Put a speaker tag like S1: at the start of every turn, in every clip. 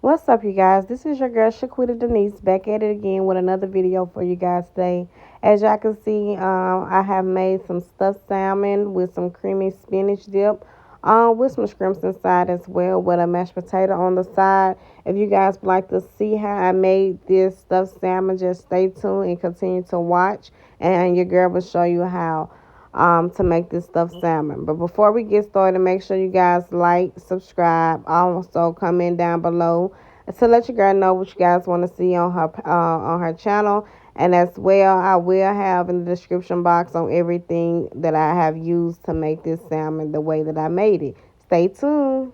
S1: What's up, you guys? This is your girl Shaquita Denise back at it again with another video for you guys today. As y'all can see, I have made some stuffed salmon with some creamy spinach dip, with some shrimps inside as well, with a mashed potato on the side. If you guys would like to see how I made this stuffed salmon, just stay tuned and continue to watch, and your girl will show you how to make this stuffed salmon. But before we get started, make sure you guys like, subscribe, also comment down below to let your girl know what you guys want to see on her channel. And as well, I will have in the description box on everything that I have used to make this salmon the way that I made it. Stay tuned.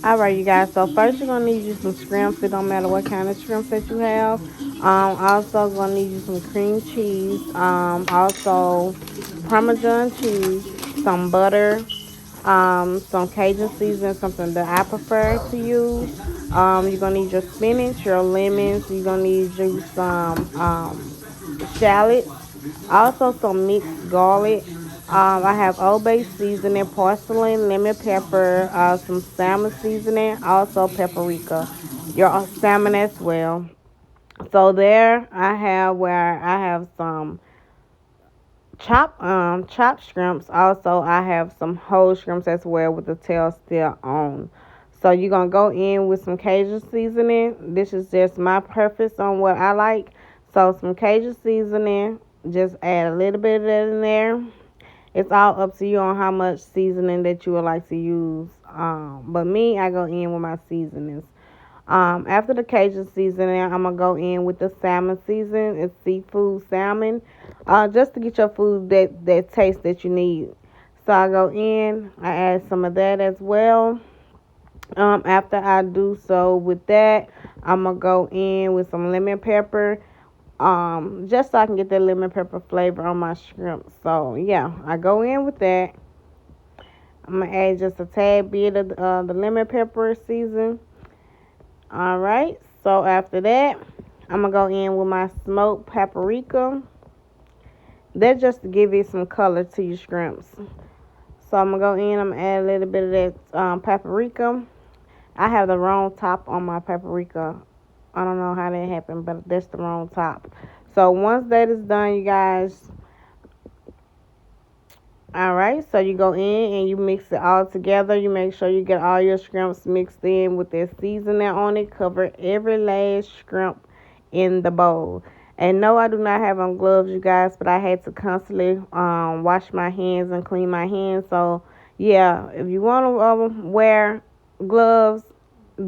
S1: Alright, you guys, so first you're going to need you some shrimps. It don't matter what kind of shrimps that you have. Also going to need you some cream cheese. Also Parmesan cheese, some butter, some Cajun seasoning, something that I prefer to use. You're going to need your spinach, your lemons. You're going to need you some shallots. Also some mixed garlic. I have Old Bay seasoning, parsley, lemon pepper, some salmon seasoning, also paprika. Your salmon as well. So there I have where I have some chopped shrimps. Also I have some whole shrimps as well with the tail still on. So you're gonna go in with some Cajun seasoning. This is just my preference on what I like. So some Cajun seasoning, just add a little bit of that in there. It's all up to you on how much seasoning that you would like to use. But me, I go in with my seasonings. After the Cajun seasoning, I'm going to go in with the salmon seasoning. It's seafood salmon. Just to get your food that taste that you need. So I go in, I add some of that as well. After I do so with that, I'm going to go in with some lemon pepper. Just so I can get that lemon pepper flavor on my shrimp. So yeah, I go in with that. I'm gonna add just a tad bit of the lemon pepper season. All right. So after that, I'm gonna go in with my smoked paprika. That's just to give it some color to your shrimps. So I'm gonna go in. I'm gonna add a little bit of that paprika. I have the wrong top on my paprika. I don't know how that happened, but that's the wrong top. So once that is done, you guys, all right, so you go in and you mix it all together. You make sure you get all your shrimps mixed in with that seasoning on it. Cover every last shrimp in the bowl. And no, I do not have on gloves, you guys, but I had to constantly wash my hands and clean my hands. So yeah, if you want to wear gloves,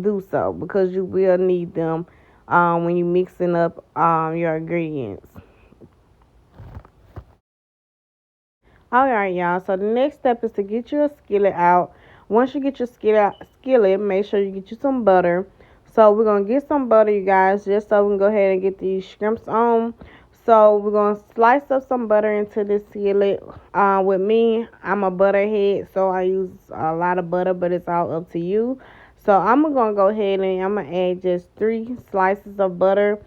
S1: do so, because you will need them when you mixing up your ingredients. Alright, y'all, so the next step is to get your skillet out. Once you get your skillet, make sure you get you some butter. So we're going to get some butter, you guys, just so we can go ahead and get these shrimps on. So we're going to slice up some butter into this skillet. With me, I'm a butterhead, so I use a lot of butter, but it's all up to you. So I'm going to go ahead and I'm going to add just 3 slices of butter.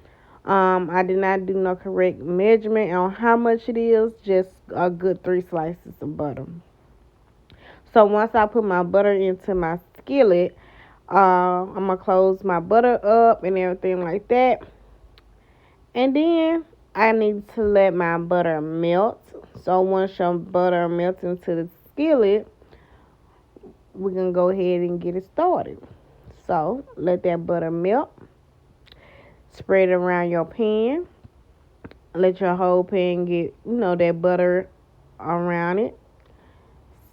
S1: I did not do no correct measurement on how much it is, just a good 3 slices of butter. So once I put my butter into my skillet, I'm going to close my butter up and everything like that. And then I need to let my butter melt. So once your butter melts into the skillet, we can go ahead and get it started. So let that butter melt. Spread it around your pan. Let your whole pan get, that butter around it.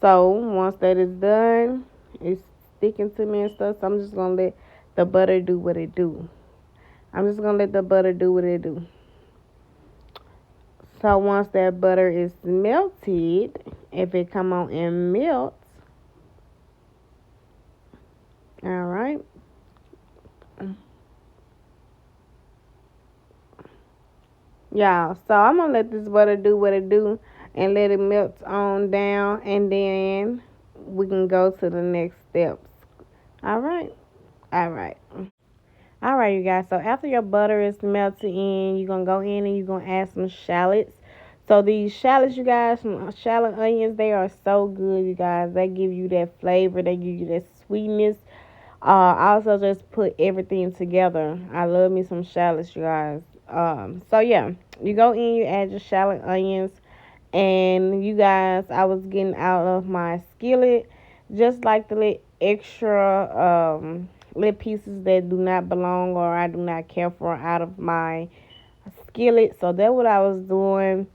S1: So once that is done, it's sticking to me and stuff. So I'm just going to let the butter do what it do. I'm just going to let the butter do what it do. So once that butter is melted, if it come on and melt, all right. Y'all, so I'm going to let this butter do what it do and let it melt on down, and then we can go to the next steps. All right. All right, you guys. So after your butter is melted in, you're gonna go in and you're gonna add some shallots. So these shallots, you guys, some shallot onions, they are so good, you guys. They give you that flavor, they give you that sweetness. Also just put everything together. I love me some shallots, you guys. So yeah, you go in, you add your shallot onions, and you guys, I was getting out of my skillet just like the little extra little pieces that do not belong or I do not care for out of my skillet. So that's what I was doing,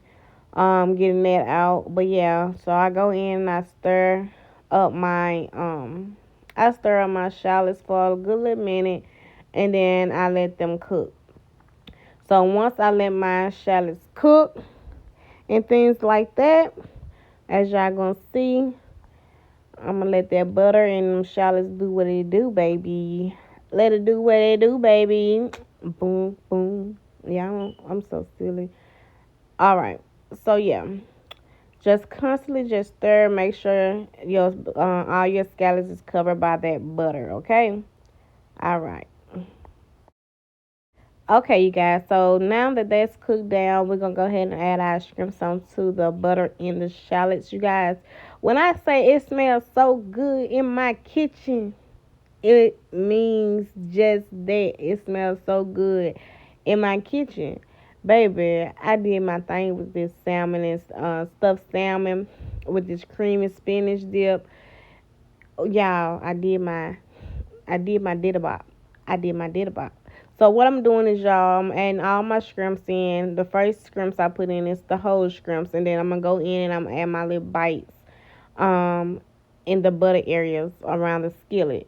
S1: getting that out. But yeah, so I go in and up my I stir up my shallots for a good little minute, and then I let them cook. So once I let my shallots cook and things like that, as y'all gonna see, I'm gonna let that butter and them shallots do what it do, baby. Let it do what it do, baby. Boom, boom. Yeah, I'm so silly. All right. So yeah, just constantly just stir. Make sure your all your scallops is covered by that butter. Okay. All right. Okay, you guys. So now that that's cooked down, we're gonna go ahead and add our shrimps onto the butter in the shallots, you guys. When I say it smells so good in my kitchen, it means just that. It smells so good in my kitchen. Baby, I did my thing with this salmon and stuffed salmon with this creamy spinach dip. Oh, y'all, I did my didabop. I did my didabop. So what I'm doing is, y'all, I'm adding all my shrimps in. The first shrimps I put in is the whole shrimps, and then I'm gonna go in and I'm gonna add my little bites um in the butter areas around the skillet.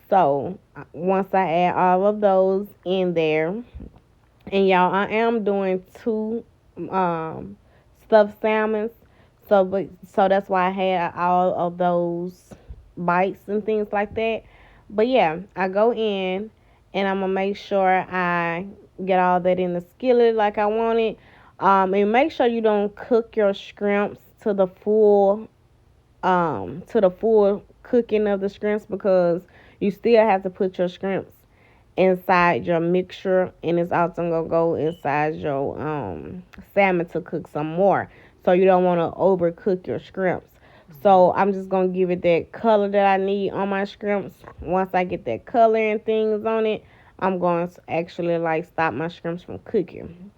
S1: So once I add all of those in there, and y'all, I am doing two um stuffed salmons. So that's why I had all of those bites and things like that. But yeah, I go in and I'm gonna make sure I get all that in the skillet like I want it. And make sure you don't cook your shrimps to the full cooking of the shrimps, because you still have to put your shrimps inside your mixture, and it's also gonna go inside your salmon to cook some more. So you don't want to overcook your shrimps. So I'm just gonna give it that color that I need on my shrimps. Once I get that color and things on it, I'm going to actually like stop my shrimps from cooking.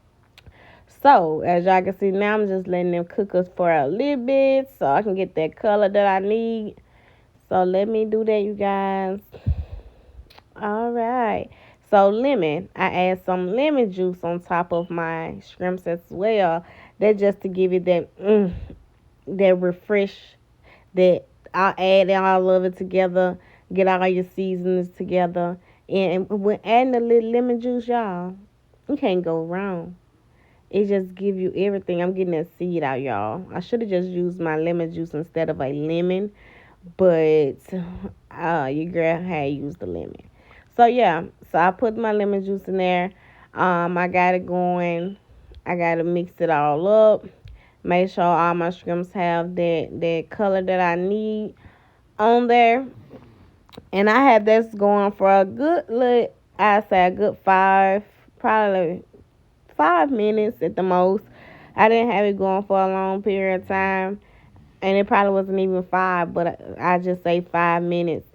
S1: So as y'all can see now, I'm just letting them cook us for a little bit so I can get that color that I need. So let me do that, you guys. All right. So lemon, I add some lemon juice on top of my shrimps as well. That just to give it that refresh. That I'll add all of it together. Get all your seasonings together, and when adding a little lemon juice, y'all, you can't go wrong. It just give you everything. I'm getting that seed out, y'all. I should have just used my lemon juice instead of a lemon, but your girl had used the lemon. So yeah, so I put my lemon juice in there. I got it going. I gotta mix it all up. Make sure all my shrimps have that color that I need on there. And I had this going for a good look. I say a good probably 5 minutes at the most. I didn't have it going for a long period of time, and it probably wasn't even five, but I just say 5 minutes.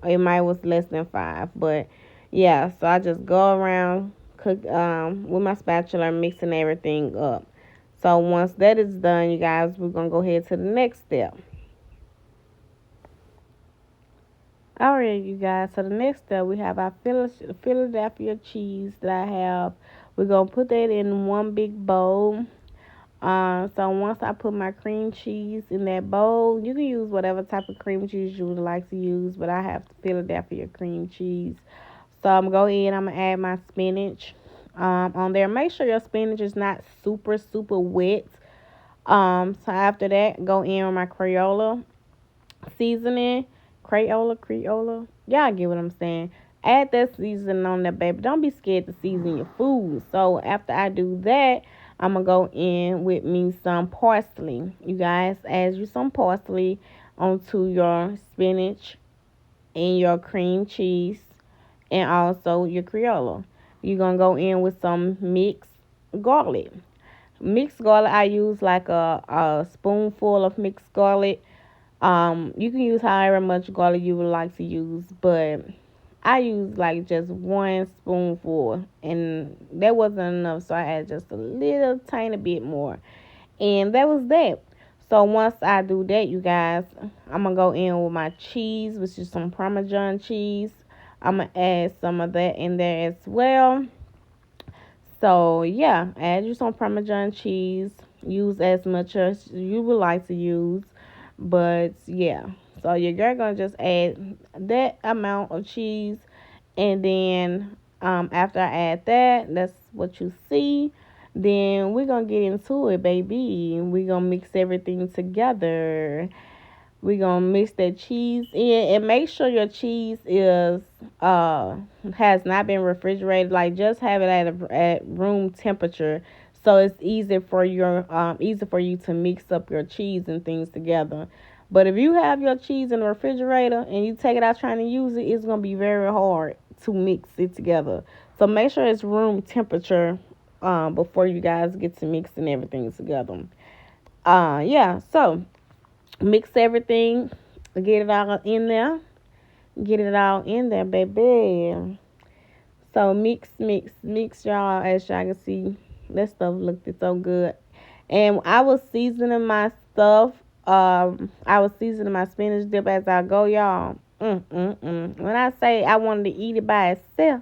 S1: It might was less than five, but yeah. So I just go around cook with my spatula, mixing everything up. So once that is done, you guys, we're gonna go ahead to the next step. All right, you guys. So the next step, we have our Philadelphia cheese that I have. We're gonna put that in one big bowl. So once I put my cream cheese in that bowl, you can use whatever type of cream cheese you would like to use, but I have Philadelphia cream cheese. So I'm gonna go in. I'm gonna add my spinach on there. Make sure your spinach is not super wet. So after that, go in with my Crayola seasoning. Crayola. Y'all get what I'm saying. Add that seasoning on there, baby. Don't be scared to season your food. So after I do that, I'm gonna go in with me some parsley. You guys, add you some parsley onto your spinach and your cream cheese. and also your Crayola. You're gonna go in with some mixed garlic. Mixed garlic, I use like a spoonful of mixed garlic. You can use however much garlic you would like to use, but I used like just one spoonful, and that wasn't enough, so I added just a little tiny bit more, and that was that. So once I do that, you guys, I'm gonna go in with my cheese, which is some Parmesan cheese. I'm gonna add some of that in there as well. So yeah, add you some Parmesan cheese. Use as much as you would like to use, but yeah. So you're gonna just add that amount of cheese, and then after I add that, that's what you see. Then we're gonna get into it, baby. We're gonna mix everything together. We're gonna mix that cheese in, and make sure your cheese is uh has not been refrigerated. Like, just have it at room temperature, so it's easy for you to mix up your cheese and things together. But if you have your cheese in the refrigerator and you take it out trying to use it, it's gonna be very hard to mix it together. So make sure it's room temperature before you guys get to mixing everything together. Yeah, so mix everything, get it all in there, baby. So mix, y'all. As y'all can see, that stuff looked so good. And I was seasoning my stuff. I was seasoning my spinach dip as I go, y'all. When I say I wanted to eat it by itself,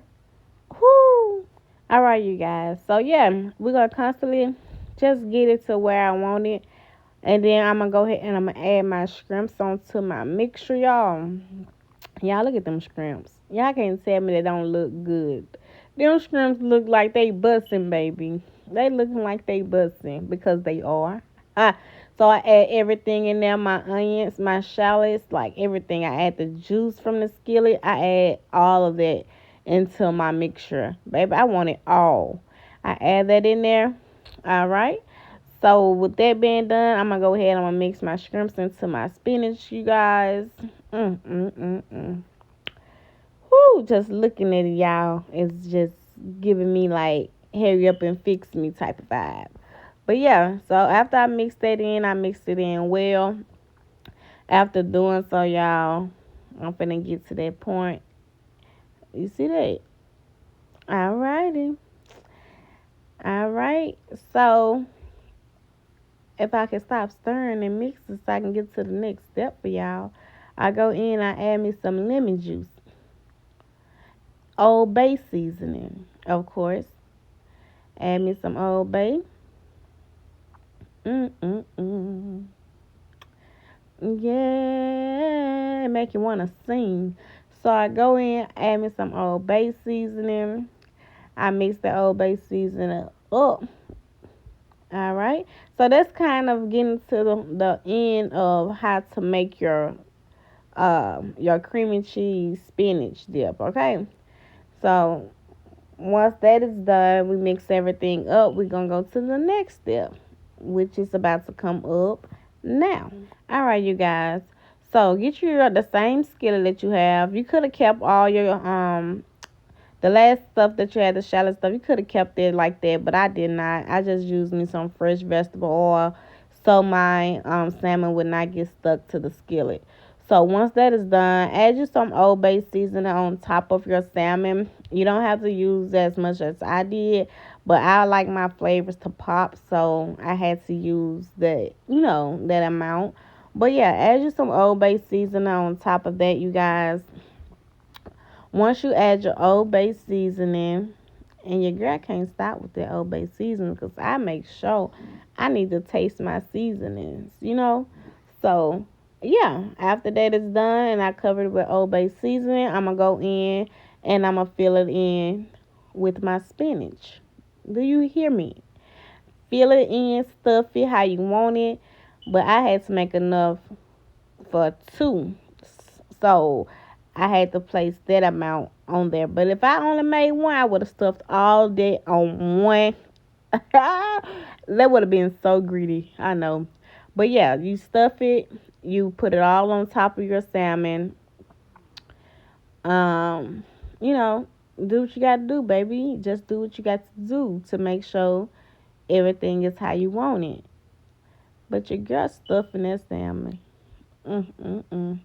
S1: whoo! All right, you guys. So yeah, we're gonna constantly just get it to where I want it. And then I'm gonna go ahead and I'm gonna add my shrimps onto my mixture, y'all. Y'all look at them shrimps. Y'all can't tell me they don't look good. Them shrimps look like they busting, baby. They looking like they busting because they are. Ah, so I add everything in there, my onions, my shallots, like everything. I add the juice from the skillet. I add all of that into my mixture. Baby, I want it all. I add that in there. All right. So with that being done, I'm gonna go ahead and I'm gonna mix my shrimps into my spinach, you guys. Mm, mm, mm, mm. Whoo, just looking at it, y'all, is just giving me like hurry up and fix me type of vibe. But yeah, so after I mixed that in, I mixed it in well. After doing so, y'all, I'm finna get to that point. You see that? Alrighty. Alright. So if I can stop stirring and mixing so I can get to the next step for y'all, I go in, I add me some lemon juice, Old Bay seasoning, of course. Add me some Old Bay. Mm-mm-mm. Yeah, make you want to sing. So I go in, add me some Old Bay seasoning. I mix the Old Bay seasoning up. All right. So that's kind of getting to the end of how to make your creamy cheese spinach dip. Okay. So once that is done, we mix everything up. We're gonna go to the next step, which is about to come up now. All right, you guys. So get the same skillet that you have. You could have kept all your the last stuff that you had, the shallot stuff. You could have kept it like that, but I did not. I just used me some fresh vegetable oil, so my salmon would not get stuck to the skillet. So once that is done, add you some Old Bay seasoning on top of your salmon. You don't have to use as much as I did, but I like my flavors to pop, so I had to use that amount. But yeah, add you some Old Bay seasoning on top of that, you guys. Once you add your Old Bay seasoning, and your girl can't stop with that Old Bay seasoning because I make sure I need to taste my seasonings. So, yeah, after that is done and I covered it with Old Bay seasoning, I'm going to go in and I'm going to fill it in with my spinach. Do you hear me? Fill it in, stuff it how you want it, but I had to make enough for two. So I had to place that amount on there. But if I only made one, I would have stuffed all that on one. That would have been so greedy. I know. But yeah, you stuff it, you put it all on top of your salmon. Um, you know, do what you got to do, baby. Just do what you got to do to make sure everything is how you want it. But your girl stuffing that salmon. Mm-mm-mm.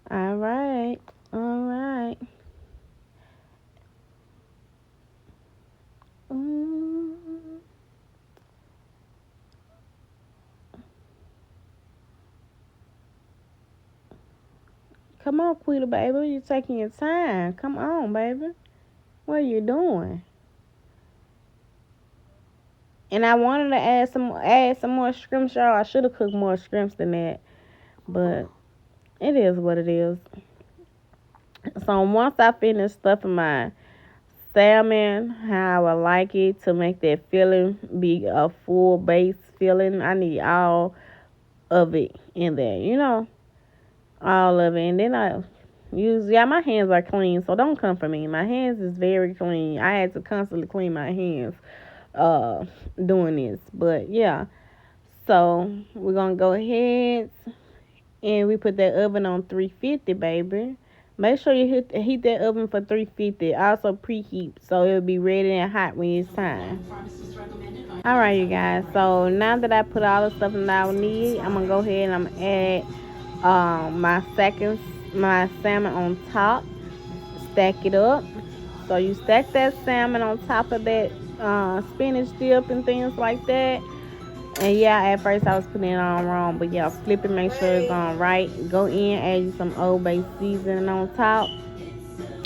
S1: All right. All right. Mm. Come on, Quita, baby. You're taking your time. Come on, baby. What are you doing? And I wanted to add some more shrimp, y'all. I should have cooked more shrimps than that. But it is what it is. So once I finish stuffing my salmon, how I like it to make that filling be a full base filling, I need all of it in there, all of it. And then I use, my hands are clean, so don't come for me. My hands is very clean. I had to constantly clean my hands uh doing this. But yeah, so we're gonna go ahead and we put that oven on 350, baby. Make sure you heat that oven for 350. Also preheat so it'll be ready and hot when it's time. All right, you guys. So now that I put all the stuff that I need, I'm gonna go ahead and I'm gonna add my salmon on top. Stack it up. So you stack that salmon on top of that spinach dip and things like that. And yeah, at first I was putting it on wrong, but yeah, flip it, make sure it's on right. Go in, add you some Old Bay seasoning on top.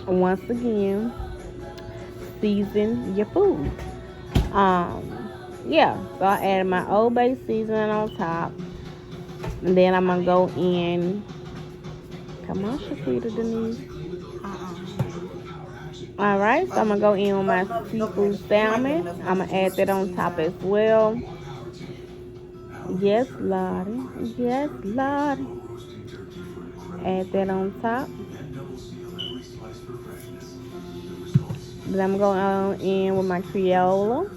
S1: Once again, season your food. Yeah, so I added my Old Bay seasoning on top. And then I'm gonna go in. Come on, Shaquita Denise. Alright, so I'm gonna go in with my seafood salmon. I'm gonna add that on top as well. Yes, Lottie. Yes, Lottie. Add that on top. Then I'm going in with my Creole.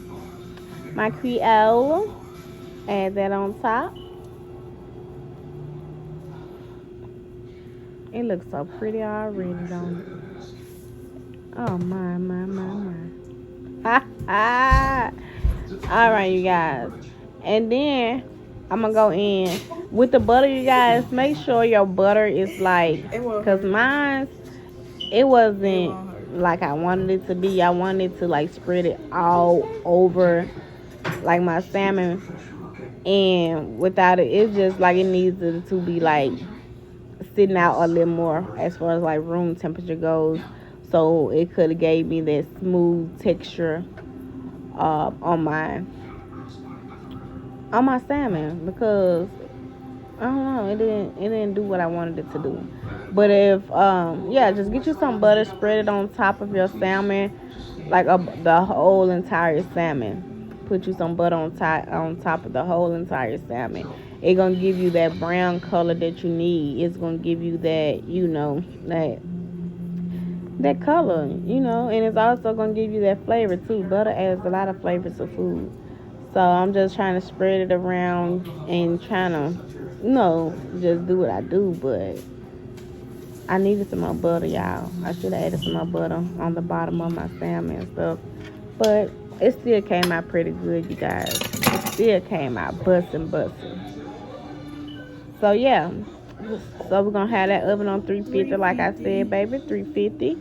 S1: My Creole. Add that on top. It looks so pretty already, don't it? Oh, my. Ha ha. Alright, you guys. And then I'm going to go in with the butter, you guys. Make sure your butter is like, because mine, it wasn't like I wanted it to be. I wanted to like spread it all over like my salmon. And without it, it's just like it needs it to be like sitting out a little more as far as like room temperature goes. So it could have gave me that smooth texture on my salmon, because I don't know, it didn't do what I wanted it to do. But if just get you some butter, spread it on top of your salmon, like the whole entire salmon. Put you some butter on top of the whole entire salmon. It's gonna give you that brown color that you need. It's gonna give you that, that color, and it's also gonna give you that flavor too. Butter adds a lot of flavor to food. So I'm just trying to spread it around and trying to, just do what I do. But I needed some more butter, y'all. I should have added some more butter on the bottom of my salmon and stuff. But it still came out pretty good, you guys. It still came out bussin'. So yeah. So we're gonna have that oven on 350, like I said, baby, 350.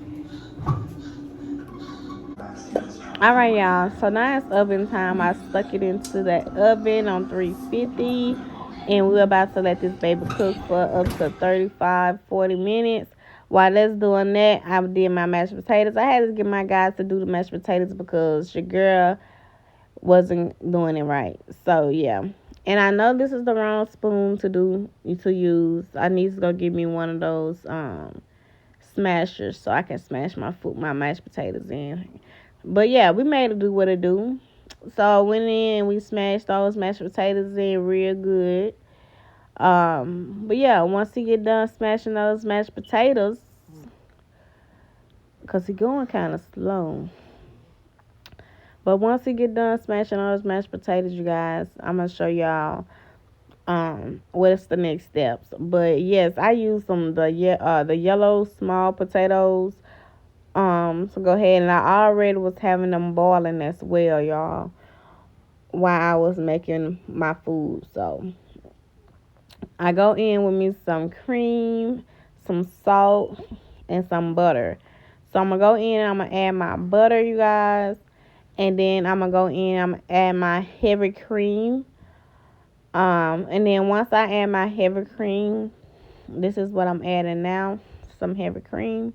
S1: All right, y'all. So now it's oven time. I stuck it into that oven on 350, and we're about to let this baby cook for up to 35-40 minutes. While that's doing that, I did my mashed potatoes. I had to get my guys to do the mashed potatoes because your girl wasn't doing it right. So yeah. And I know this is the wrong spoon to use. I need to go get me one of those smashers so I can smash my mashed potatoes in. But yeah, we made it do what it do. So I went in and we smashed those mashed potatoes in real good. But yeah, once he get done smashing those mashed potatoes, because he going kind of slow. But once he get done smashing those mashed potatoes, you guys, I'm going to show y'all what's the next steps. But yes, I use the yellow small potatoes. So go ahead, and I already was having them boiling as well, y'all, while I was making my food. So I go in with me some cream, some salt, and some butter. So I'm gonna go in and I'm gonna add my butter, you guys, and then I'm gonna go in, I'm gonna add my heavy cream. And then once I add my heavy cream, this is what I'm adding now. Some heavy cream.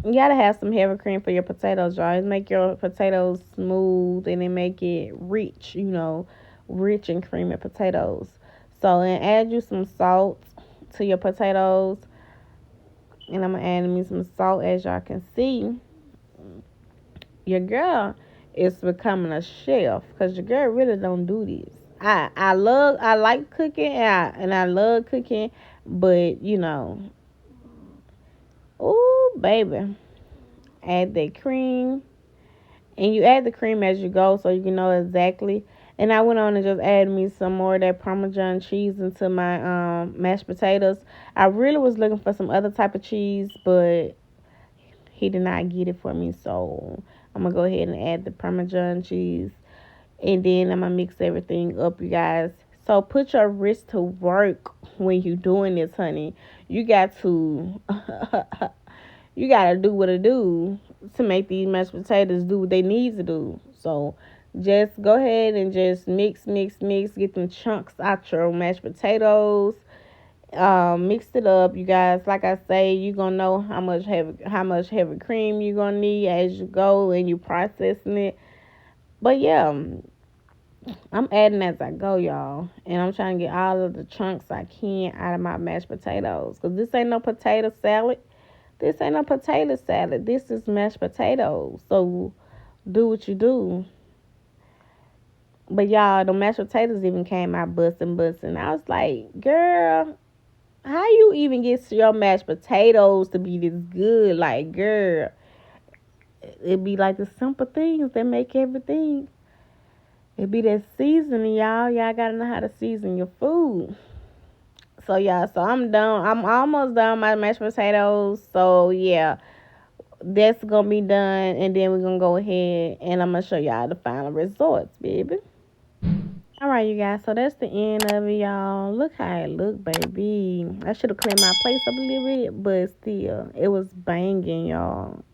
S1: You gotta have some heavy cream for your potatoes, y'all. It make your potatoes smooth and it make it rich, rich and creamy potatoes. So and add you some salt to your potatoes. And I'm gonna add me some salt. As y'all can see, your girl is becoming a chef because your girl really don't do this. I like cooking and I love cooking, but oh baby, add that cream, and you add the cream as you go so you can know exactly. And I went on and just added me some more of that Parmesan cheese into my mashed potatoes. I really was looking for some other type of cheese, but he did not get it for me, so I'm gonna go ahead and add the Parmesan cheese, and then I'm gonna mix everything up, you guys. So put your wrist to work when you doing this, honey. You got to, you gotta do what it do to make these mashed potatoes do what they need to do. So just go ahead and just mix, mix, mix. Get them chunks out your mashed potatoes. Mix it up, you guys. Like I say, you gonna know how much heavy cream you gonna need as you go and you processing it. But yeah, I'm adding as I go, y'all, and I'm trying to get all of the chunks I can out of my mashed potatoes. Cause this ain't no potato salad. This ain't no potato salad. This is mashed potatoes. So do what you do. But y'all, the mashed potatoes even came out busting, busting. I was like, girl, how you even get your mashed potatoes to be this good? Like, girl, it be like the simple things that make everything. It be that seasoning, y'all. Y'all gotta know how to season your food. So yeah, so I'm done. I'm almost done my mashed potatoes. So yeah, that's gonna be done, and then we're gonna go ahead and I'm gonna show y'all the final results, baby. All right, you guys. So that's the end of it, y'all. Look how it look, baby. I should have cleaned my place up a little bit, but still, it was banging, y'all.